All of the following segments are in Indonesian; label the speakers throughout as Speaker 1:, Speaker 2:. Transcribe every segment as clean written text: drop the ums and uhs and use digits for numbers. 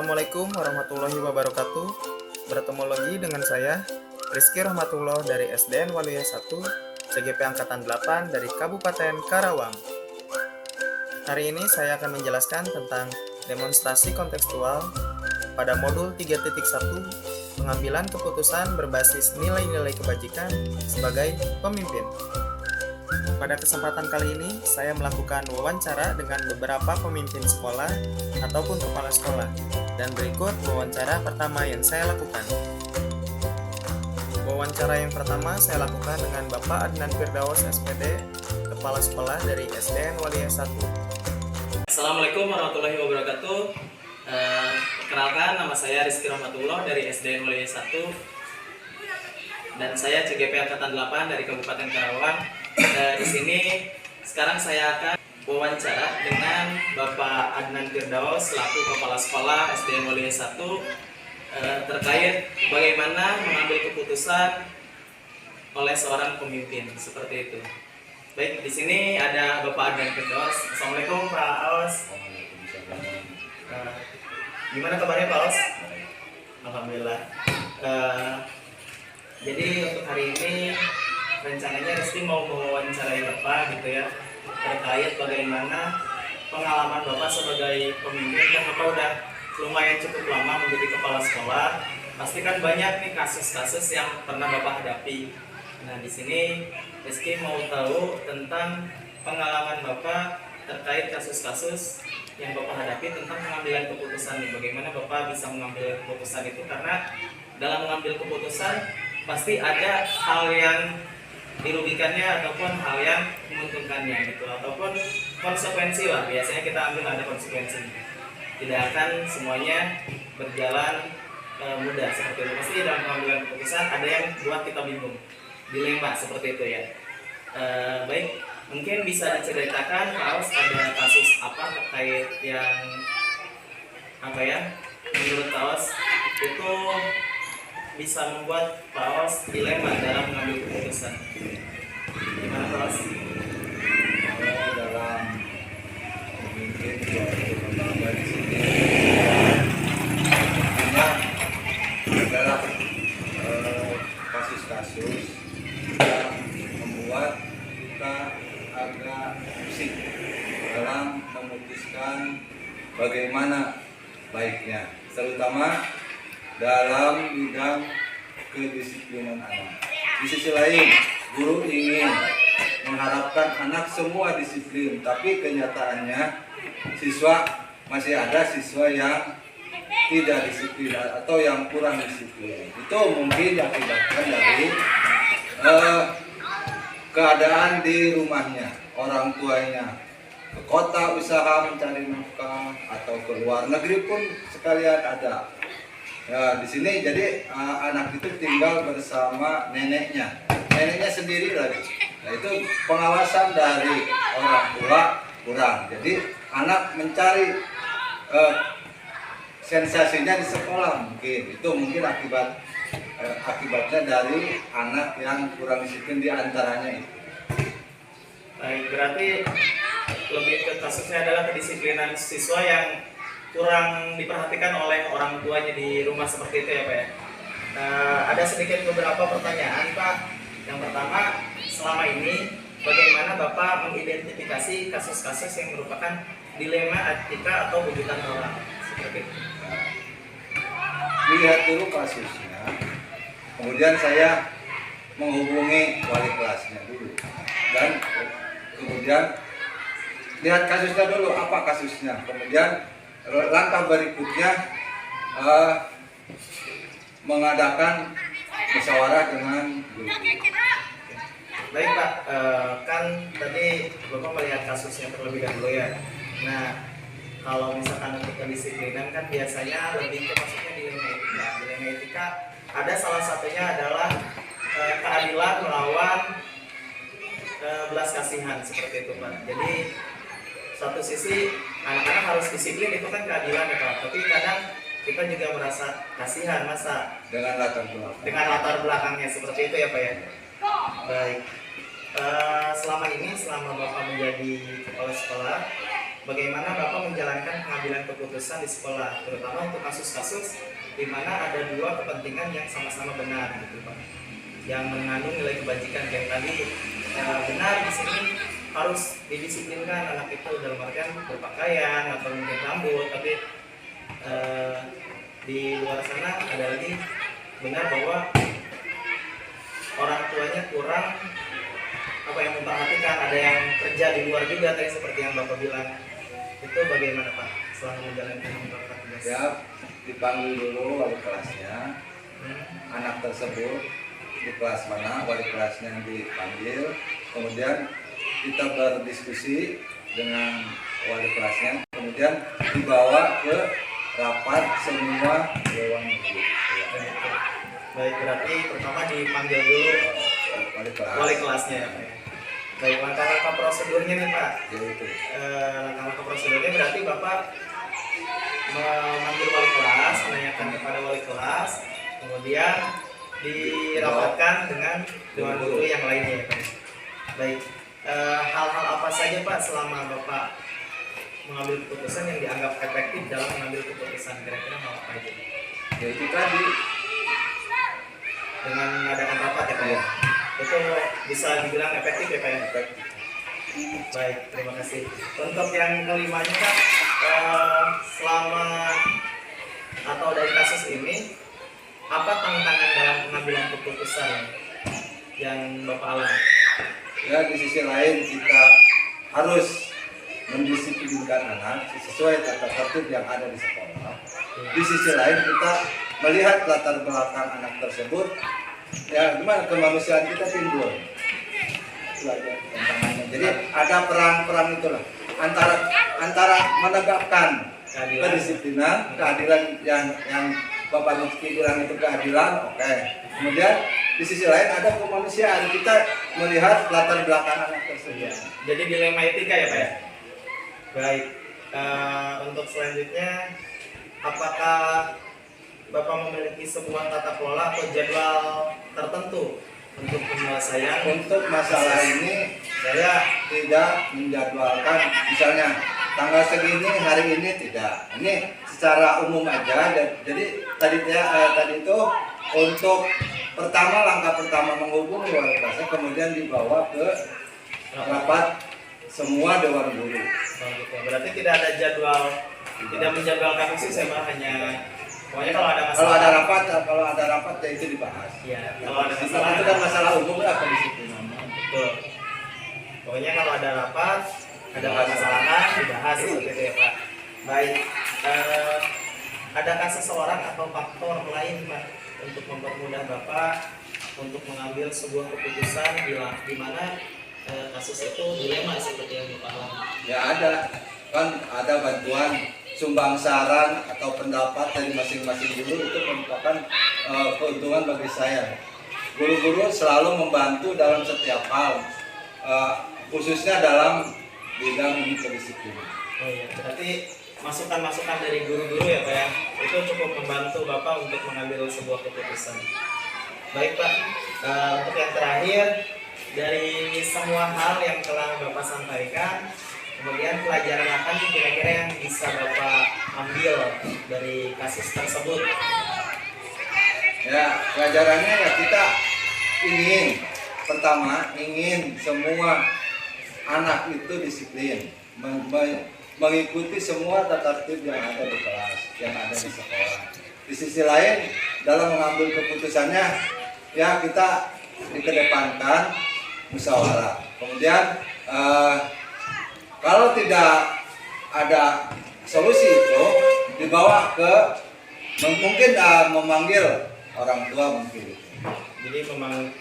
Speaker 1: Assalamualaikum warahmatullahi wabarakatuh. Bertemu lagi dengan saya, Rizky Rahmatullah dari SDN Waluya 1, CGP Angkatan 8 dari Kabupaten Karawang. Hari ini saya akan menjelaskan tentang demonstrasi kontekstual pada modul 3.1, pengambilan keputusan berbasis nilai-nilai kebajikan sebagai pemimpin. Pada kesempatan kali ini, saya melakukan wawancara dengan beberapa pemimpin sekolah ataupun kepala sekolah. Dan berikut wawancara pertama yang saya lakukan. Wawancara yang pertama saya lakukan dengan Bapak Adnan Firdaus SPD, Kepala Sekolah dari SDN Waluya 1.
Speaker 2: Assalamualaikum warahmatullahi wabarakatuh. Perkenalkan, nama saya Rizky Rahmatullah dari SDN Waluya 1. Dan saya CGP Angkatan 8 dari Kabupaten Karawang. Di sini sekarang saya akan wawancara dengan Bapak Adnan Firdaus selaku Kepala Sekolah SDN Waluya 1 terkait bagaimana mengambil keputusan oleh seorang pemimpin seperti itu. Baik, di sini ada Bapak Adnan Firdaus. Assalamualaikum Pak Aos. Gimana kabarnya Pak Aos? Alhamdulillah. Jadi untuk hari ini rencananya Rizky mau mewawancarai Bapak gitu ya, terkait bagaimana pengalaman Bapak sebagai pemimpin. Kan Bapak udah lumayan cukup lama menjadi kepala sekolah, pasti kan banyak nih kasus-kasus yang pernah Bapak hadapi. Nah, di sini Rizky mau tahu tentang pengalaman Bapak terkait kasus-kasus yang Bapak hadapi tentang pengambilan keputusan nih. Bagaimana Bapak bisa mengambil keputusan itu, karena dalam mengambil keputusan pasti ada hal yang dirugikannya ataupun hal yang menguntungkannya gitu, ataupun konsekuensi lah. Biasanya kita ambil ada konsekuensi. Tidak akan semuanya berjalan mudah seperti itu. Pasti dalam pengambilan keputusan ada yang buat kita bingung, dilema seperti itu ya. Baik, mungkin bisa diceritakan Pak Aus ada kasus apa terkait yang apa ya, menurut Pak Aus itu bisa membuat Pak Aus dilema dalam mengambil keputusan. Gimana Pak Aus?
Speaker 3: Dalam memimpin suatu lembaga di sini adalah kasus-kasus yang membuat kita agak pusing dalam memutuskan bagaimana baiknya, terutama dalam bidang kedisiplinan anak. Di sisi lain, guru ingin mengharapkan anak semua disiplin, tapi kenyataannya masih ada siswa yang tidak disiplin atau yang kurang disiplin. Itu mungkin diakibatkan dari keadaan di rumahnya, orang tuanya ke kota usaha mencari nafkah atau ke luar negeri pun sekalian ada. Ya, di sini jadi anak itu tinggal bersama neneknya sendiri lagi. Nah, itu pengawasan dari orang tua kurang. Jadi anak mencari sensasinya di sekolah mungkin akibatnya dari anak yang kurang disiplin, di antaranya itu.
Speaker 2: Baik, berarti lebih ke kasusnya adalah kedisiplinan siswa yang kurang diperhatikan oleh orang tuanya di rumah seperti itu ya Pak ya. Ada sedikit beberapa pertanyaan Pak. Yang pertama, selama ini bagaimana Bapak mengidentifikasi kasus-kasus yang merupakan dilema etika atau bujukan orang seperti itu?
Speaker 3: Lihat dulu kasusnya, kemudian saya menghubungi wali kelasnya dulu, dan kemudian lihat kasusnya dulu, apa kasusnya, kemudian langkah berikutnya mengadakan musyawarah dengan guru.
Speaker 2: Baik Pak, kan tadi Bapak melihat kasusnya terlebih dahulu ya. Nah, kalau misalkan untuk kedisiplinan kan biasanya lebih ke masuknya dilema etika. Dilema etika ada salah satunya adalah keadilan melawan belas kasihan seperti itu Pak. Jadi satu sisi anak-anak harus disiplin, itu kan keadilan ya Pak. Tapi kadang kita juga merasa kasihan masa
Speaker 3: dengan
Speaker 2: latar belakangnya seperti itu ya Pak ya. Baik, selama Bapak menjadi kepala sekolah, bagaimana Bapak menjalankan pengambilan keputusan di sekolah, terutama untuk kasus-kasus di mana ada dua kepentingan yang sama-sama benar gitu Pak, yang mengandung nilai kebajikan kayak tadi. Benar di sini harus didisiplinkan anak itu dalam artian berpakaian atau mungkin rambut, tapi di luar sana ada lagi benar bahwa orang tuanya kurang yang memperhatikan, ada yang kerja di luar juga tadi seperti yang Bapak bilang. Itu bagaimana Pak selama menjalankan tugas?
Speaker 3: Ya, dipanggil dulu wali kelasnya, anak tersebut di kelas mana, wali kelasnya dipanggil, kemudian kita berdiskusi dengan wali kelasnya, kemudian dibawa ke rapat semua dewan guru.
Speaker 2: Baik, berarti pertama dipanggil dulu wali kelasnya ya Pak. Baik, langkah-langkah prosedurnya nih Pak.
Speaker 3: Yaitu
Speaker 2: Langkah-langkah prosedurnya berarti Bapak memanggil wali kelas, menanyakan kepada wali kelas, kemudian dirapatkan dengan dewan guru yang lainnya ya Pak. Baik, hal-hal apa saja Pak selama Bapak mengambil keputusan yang dianggap efektif dalam mengambil keputusan, kira-kira hal apa aja?
Speaker 3: yaitu tadi
Speaker 2: Dengan mengadakan rapat ya Pak ya? Itu bisa dibilang efektif ya Pak ya? Baik, terima kasih. Untuk yang kelimanya Pak, selama atau dari kasus ini, apa tantangan dalam pengambilan keputusan yang Bapak alami?
Speaker 3: ya, di sisi lain kita harus mendisiplinkan anak sesuai tata tertib yang ada di sekolah. Di sisi lain kita melihat latar belakang anak tersebut, ya gimana kemanusiaan kita timbul. Itu aja tantangannya. Jadi ada peran-peran itulah antara menegakkan kedisiplinan, keadilan yang Bapak Rizky bilang itu keadilan, oke. Kemudian di sisi lain ada kemanusiaan, kita melihat latar belakang anak tersebut.
Speaker 2: Jadi dilema etika ya Pak ya? Baik, untuk selanjutnya, apakah Bapak memiliki sebuah tata kelola atau jadwal tertentu untuk penyelesaian?
Speaker 3: Untuk masalah ini saya tidak menjadwalkan, misalnya tanggal segini hari ini tidak. Ini secara umum aja. Jadi tadi itu untuk langkah pertama menghubungi wali kelasnya, kemudian dibawa ke rapat semua dewan guru.
Speaker 2: Berarti tidak ada jadwal, tidak menjadwalkan khusus ya Pak, hanya pokoknya kalau ada masalah.
Speaker 3: Kalau ada rapat ya itu dibahas.
Speaker 2: Iya, kalau ada masalah
Speaker 3: itu kan masalah umum lah kedisiplinan.
Speaker 2: Betul. Pokoknya kalau ada rapat, ada permasalahan dibahas seperti itu ya Pak. Baik, adakah seseorang atau faktor lain Pak untuk mempermudah Bapak untuk mengambil sebuah keputusan di mana kasus itu dilema seperti yang Bapak alami?
Speaker 3: Ya ada bantuan sumbang saran atau pendapat dari masing-masing guru, itu merupakan keuntungan bagi saya. Guru-guru selalu membantu dalam setiap hal, khususnya dalam bidang kedisiplinan.
Speaker 2: Oh iya, berarti masukan-masukan dari guru-guru ya Pak ya, itu cukup membantu Bapak untuk mengambil sebuah keputusan. Baik Pak, untuk yang terakhir, dari semua hal yang telah Bapak sampaikan, kemudian pelajaran apa nih kira-kira yang bisa Bapak ambil dari kasus tersebut?
Speaker 3: Ya, pelajarannya ya kita ingin semua anak itu disiplin, mengikuti semua tata tertib yang ada di kelas, yang ada di sekolah. Di sisi lain, dalam mengambil keputusannya, ya kita dikedepankan musyawarah. Kemudian kalau tidak ada solusi itu dibawa ke mungkin memanggil orang tua mungkin.
Speaker 2: Jadi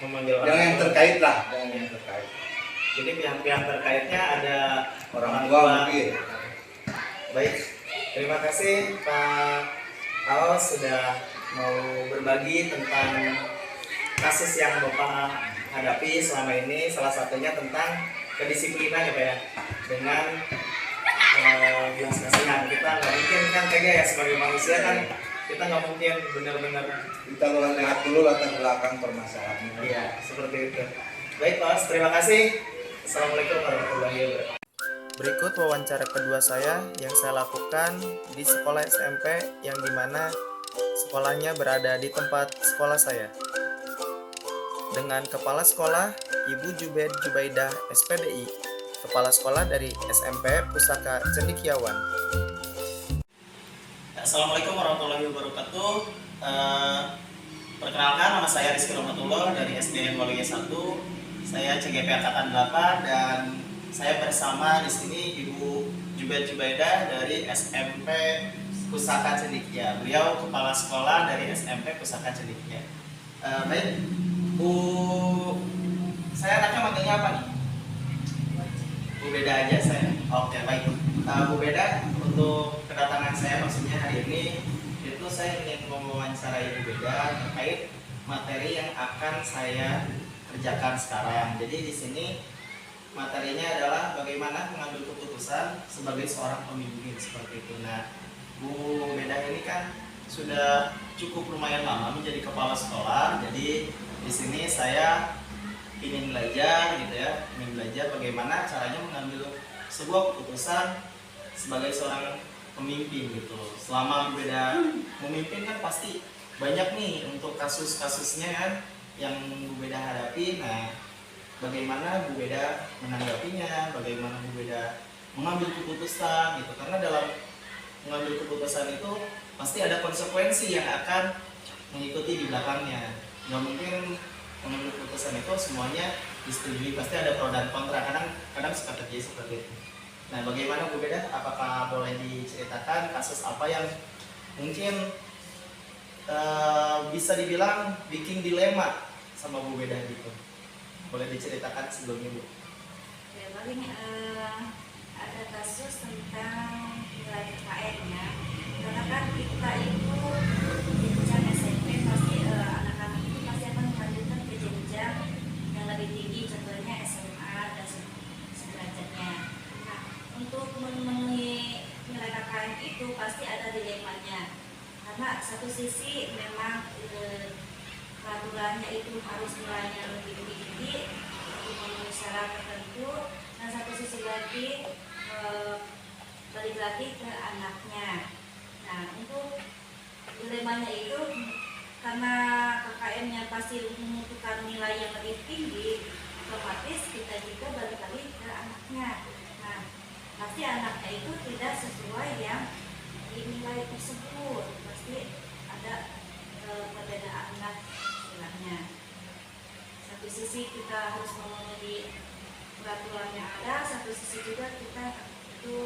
Speaker 2: memanggil
Speaker 3: yang terkait lah, yang terkait.
Speaker 2: Jadi pihak-pihak terkaitnya ada
Speaker 3: Orang tua mungkin.
Speaker 2: Baik, terima kasih Pak Aos sudah mau berbagi tentang kasus yang Bapak hadapi selama ini, salah satunya tentang kedisiplinan ya Pak ya, dengan belas kasihan. Kita nggak mungkin kan tega ya sebagai manusia kan, kita nggak mungkin benar-benar
Speaker 3: Kita lihat dulu latar belakang permasalahannya.
Speaker 2: iya seperti itu. Baik Pak Aos, terima kasih. Assalamualaikum warahmatullahi wabarakatuh.
Speaker 1: Berikut wawancara kedua saya yang saya lakukan di sekolah SMP yang dimana sekolahnya berada di tempat sekolah saya. Dengan Kepala Sekolah Ibu Jubed Jubaidah SPDI, Kepala Sekolah dari SMP Pusaka Cendekiawan.
Speaker 2: Assalamualaikum warahmatullahi wabarakatuh. Perkenalkan, nama saya Rizky Rahmatullah dari SDN Waluya 1. Saya CGP Angkatan 8 dan saya bersama di sini Ibu Jubed Jubaidah dari SMP Pusaka Cendekia. Beliau kepala sekolah dari SMP Pusaka Cendekia. Baik, Bu, saya anaknya manggilnya apa nih? Bu Beda aja saya. Oke, baik. Bu Beda, untuk kedatangan saya maksudnya hari ini itu saya ingin mewawancarai Ibu Beda terkait materi yang akan saya kerjakan sekarang. Jadi di sini materinya adalah bagaimana mengambil keputusan sebagai seorang pemimpin seperti itu. Nah, Bu Beda ini kan sudah cukup lumayan lama menjadi kepala sekolah. Jadi di sini saya ingin belajar gitu ya, ingin belajar bagaimana caranya mengambil sebuah keputusan sebagai seorang pemimpin gitu. Selama Bu Beda memimpin kan pasti banyak nih untuk kasus-kasusnya kan yang Bu Beda hadapi. Nah, bagaimana Bu Beda menanggapinya, bagaimana Bu Beda mengambil keputusan gitu. Karena dalam mengambil keputusan itu pasti ada konsekuensi yang akan mengikuti di belakangnya. Nggak mungkin mengambil keputusan itu semuanya disetujui, pasti ada pro dan kontra. Kadang suka terjadi seperti itu. Nah, bagaimana Bu Beda? Apakah boleh diceritakan kasus apa yang mungkin bisa dibilang bikin dilema sama Bu Beda gitu? Boleh diceritakan sebelumnya, Bu?
Speaker 4: Ya, paling ada kasus tentang nilai KKN-nya. Karena kan kita itu di jenjang SMP pasti anak-anak itu pasti akan melanjutkan ke jenjang yang lebih tinggi, contohnya SMA dan sederajatnya. Nah, untuk memenuhi nilai KKN itu pasti ada dilemanya. Karena satu sisi memang peraturannya itu harus nilainya lebih tinggi untuk memenuhi syarat tertentu, dan satu sisi lagi balik lagi ke anaknya. Nah, untuk dilemanya itu karena KKN-nya pasti membutuhkan nilai yang lebih tinggi, otomatis kita juga balik lagi ke anaknya. Nah, pasti anaknya itu tidak sesuai yang dinilai tersebut, pasti ada perbedaan anak istilahnya. Satu sisi kita harus memenuhi peraturan yang ada, satu sisi juga kita itu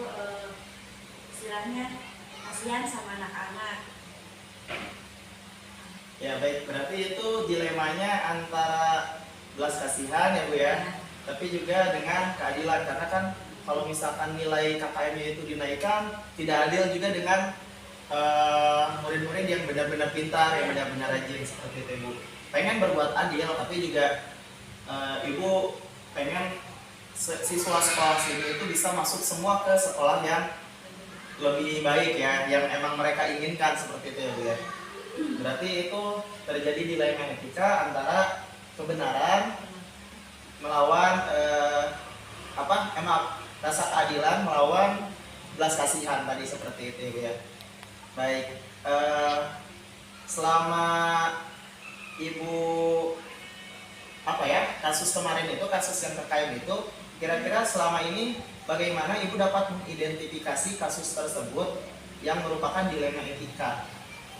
Speaker 4: istilahnya kasihan sama anak-anak.
Speaker 2: Ya baik, berarti itu dilemanya antara belas kasihan ya Bu ya, tapi juga dengan keadilan. Karena kan kalau misalkan nilai KKM-nya itu dinaikkan, tidak adil juga dengan murid-murid yang benar-benar pintar, yang benar-benar rajin seperti itu Ibu. Pengen berbuat adil, tapi juga Ibu pengen siswa sekolah sini itu bisa masuk semua ke sekolah yang lebih baik ya, yang emang mereka inginkan seperti itu ya Bu ya. Berarti itu terjadi dilema etika antara kebenaran melawan rasa keadilan melawan belas kasihan tadi seperti itu ya Bu ya. Baik, selama Ibu kasus kemarin itu, kasus yang terkait itu, kira-kira selama ini bagaimana Ibu dapat mengidentifikasi kasus tersebut yang merupakan dilema etika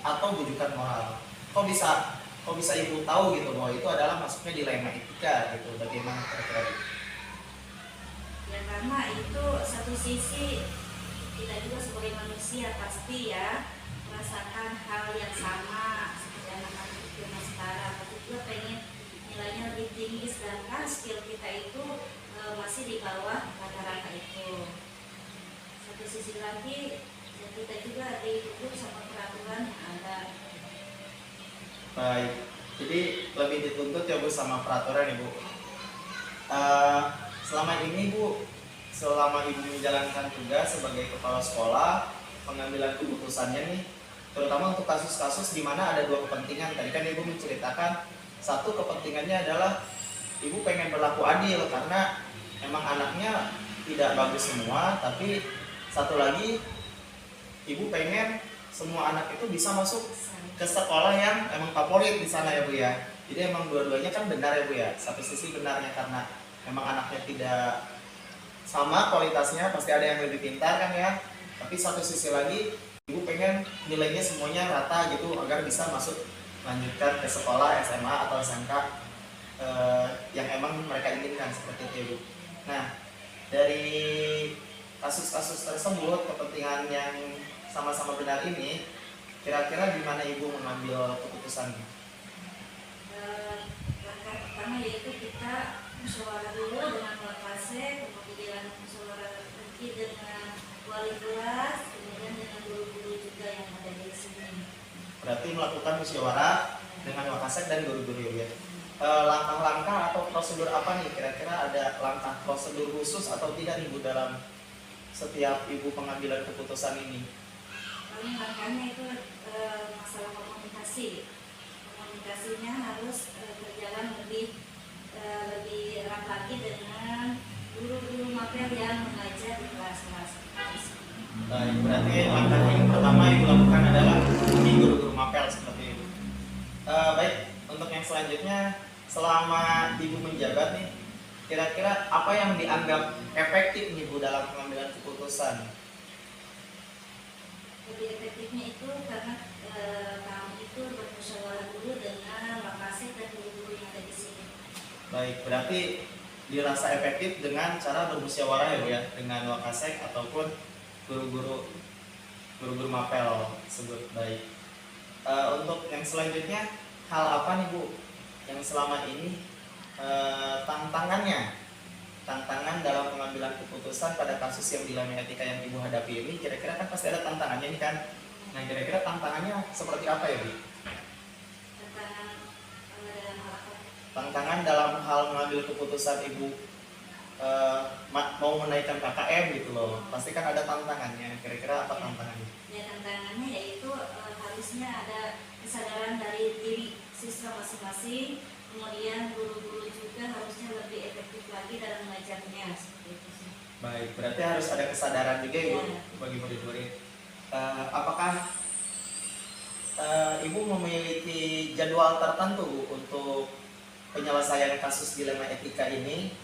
Speaker 2: atau bujukan moral? Kok bisa Ibu tahu gitu bahwa itu adalah masuknya dilema etika gitu? Bagaimana kira-kira itu?
Speaker 4: Ya, karena itu satu sisi kita juga sebagai manusia pasti ya merasakan hal yang sama seperti anak-anak itu sekarang, tapi juga pengen nilainya lebih tinggi, sedangkan skill kita itu masih di bawah rata-rata itu. Satu sisi lagi ya kita juga dituntut sama peraturan yang ada.
Speaker 2: Baik, jadi lebih dituntut ya Bu sama peraturan ya Bu. Selama ini Bu, selama Ibu menjalankan tugas sebagai kepala sekolah, pengambilan keputusannya nih, terutama untuk kasus-kasus di mana ada dua kepentingan. Tadi kan Ibu menceritakan satu kepentingannya adalah Ibu pengen berlaku adil karena emang anaknya
Speaker 1: tidak bagus semua, tapi satu lagi ibu pengen semua anak itu bisa masuk ke sekolah yang emang favorit di sana ya Bu ya. Jadi emang dua-duanya kan benar ya Bu ya. Satu sisi benarnya karena memang anaknya tidak sama kualitasnya, pasti ada yang lebih pintar kan ya. Tapi satu sisi lagi ibu pengen nilainya semuanya rata gitu agar bisa masuk lanjutkan ke sekolah SMA atau SMK yang emang mereka inginkan seperti itu Bu. Nah, dari kasus-kasus tersebut, kepentingan yang sama-sama benar ini, kira-kira gimana Ibu mengambil keputusannya?
Speaker 4: Langkah pertama yaitu kita musyawarah dulu dengan Wakasek, kemudian musyawarah nanti dengan wali kelas, kemudian dengan guru-guru juga yang ada di sini.
Speaker 1: Berarti melakukan musyawarah dengan Wakasek dan guru-guru ya. Langkah-langkah atau prosedur apa nih? Kira-kira ada langkah prosedur khusus atau tidak Ibu dalam setiap Ibu pengambilan keputusan ini?
Speaker 4: Paling langkahnya itu masalah komunikasi. Komunikasinya harus berjalan lebih erat lagi dengan guru-guru mapel yang mengajar di kelas-kelas.
Speaker 1: Baik, berarti langkah yang pertama Ibu lakukan adalah di guru-guru mapel seperti itu. Baik, untuk yang selanjutnya, selama Ibu menjabat nih, kira-kira apa yang dianggap efektif nih Bu dalam pengambilan keputusan?
Speaker 4: Lebih efektifnya itu karena kami itu bermusyawarah dulu dengan Wakasek dan guru-guru yang ada di sini.
Speaker 1: Baik, berarti dirasa efektif dengan cara bermusyawarah ya Bu ya, dengan Wakasek ataupun guru-guru mapel tersebut. Baik. Untuk yang selanjutnya, hal apa nih Bu yang selama ini tantangan dalam pengambilan keputusan pada kasus yang dilema etika yang Ibu hadapi ini? Kira-kira kan pasti ada tantangannya nih kan. Nah, kira-kira tantangannya seperti apa ya Bu? Tantangan dalam hal mengambil keputusan Ibu mau menaikkan KKM gitu loh. Pasti kan ada tantangannya. Kira-kira apa tantangannya?
Speaker 4: Ya, tantangannya yaitu harusnya ada kesadaran dari diri siswa masing-masing, kemudian guru-guru juga harusnya lebih efektif lagi dalam mengajarnya seperti itu sih.
Speaker 1: Baik, berarti harus ada kesadaran juga Ibu
Speaker 4: Ya.
Speaker 1: bagi murid-murid. Apakah Ibu memiliki jadwal tertentu Bu untuk penyelesaian kasus dilema etika ini,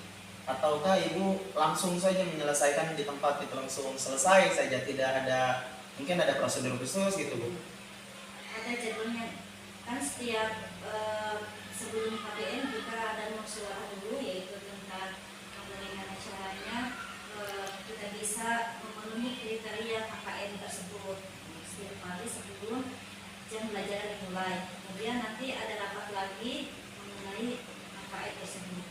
Speaker 1: ataukah Ibu langsung saja menyelesaikan di tempat itu, langsung selesai saja, tidak ada mungkin ada prosedur khusus gitu Bu?
Speaker 4: Ada jadwalnya, kan setiap sebelum KBM kita ada musyawarah dulu, yaitu tentang bagaimana caranya kita bisa memenuhi kriteria KKN tersebut setiap hari sebelum jam belajar dimulai. Kemudian nanti ada rapat lagi mengenai KKN tersebut.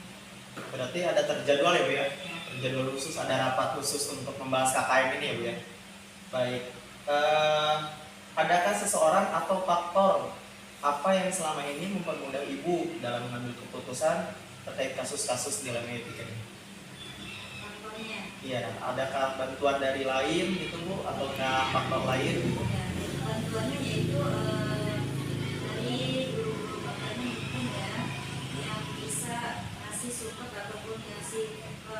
Speaker 1: Berarti ada terjadwal ya Bu ya? Terjadwal khusus, ada rapat khusus untuk membahas KKM ini ya Bu ya? Baik. Adakah seseorang atau faktor apa yang selama ini mempermudah Ibu dalam mengambil keputusan terkait kasus-kasus dilema etika ini?
Speaker 4: Faktornya,
Speaker 1: Iya, adakah bantuan dari lain gitu Bu, ataukah faktor lain gitu?
Speaker 4: ya, bantuannya yaitu dari guru-guru makanya mungkin ya, yang bisa ngasih support ataupun ngasih apa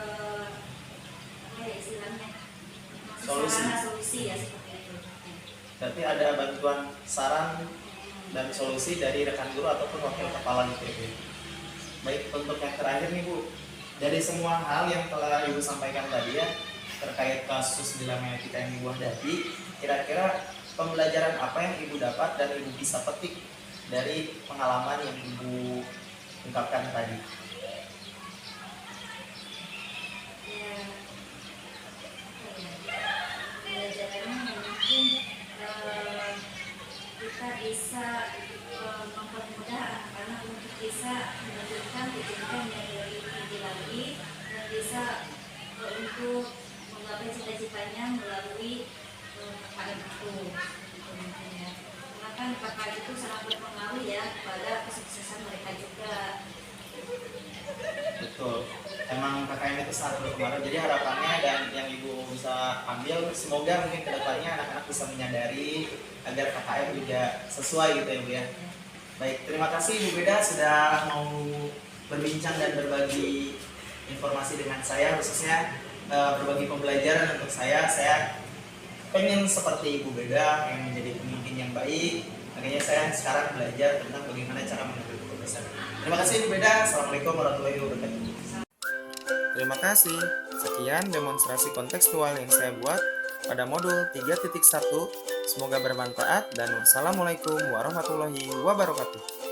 Speaker 4: ya istilahnya, ngasih
Speaker 1: Solusi.
Speaker 4: sarana solusi ya seperti itu.
Speaker 1: Berarti ada bantuan saran dan solusi dari rekan guru ataupun wakil kepala gitu ya Bu. Baik, untuk yang terakhir nih Bu, dari semua hal yang telah Ibu sampaikan tadi ya terkait kasus dilema etika yang Ibu hadapi, kira-kira pembelajaran apa yang Ibu dapat dan Ibu bisa petik dari pengalaman yang Ibu ungkapkan tadi?
Speaker 4: Ya, apa ya, pelajarannya mungkin kita bisa mempermudah anak-anak untuk bisa melanjutkan pendidikan yang lebih tinggi lagi dan bisa untuk menggapai cita-citanya melalui KKN itu gitu mungkin ya. Karena kan KKN itu sangat berpengaruh ya kepada kesuksesan mereka juga.
Speaker 1: Betul. Emang KKN itu sangat berpengaruh. Jadi harapannya dan yang Ibu bisa ambil, semoga mungkin kedepannya anak-anak bisa menyadari agar KKN juga sesuai gitu ya Bu ya. Baik, terima kasih Ibu Beda sudah mau berbincang dan berbagi informasi dengan saya, khususnya
Speaker 2: berbagi pembelajaran untuk saya. Saya pengen seperti Ibu Beda yang menjadi pemimpin yang baik. Makanya saya sekarang belajar tentang bagaimana cara mengambil keputusan. Terima kasih Ibu Beda. Assalamualaikum warahmatullahi wabarakatuh.
Speaker 1: Terima kasih. Sekian demonstrasi kontekstual yang saya buat pada modul 3.1. Semoga bermanfaat dan wassalamualaikum warahmatullahi wabarakatuh.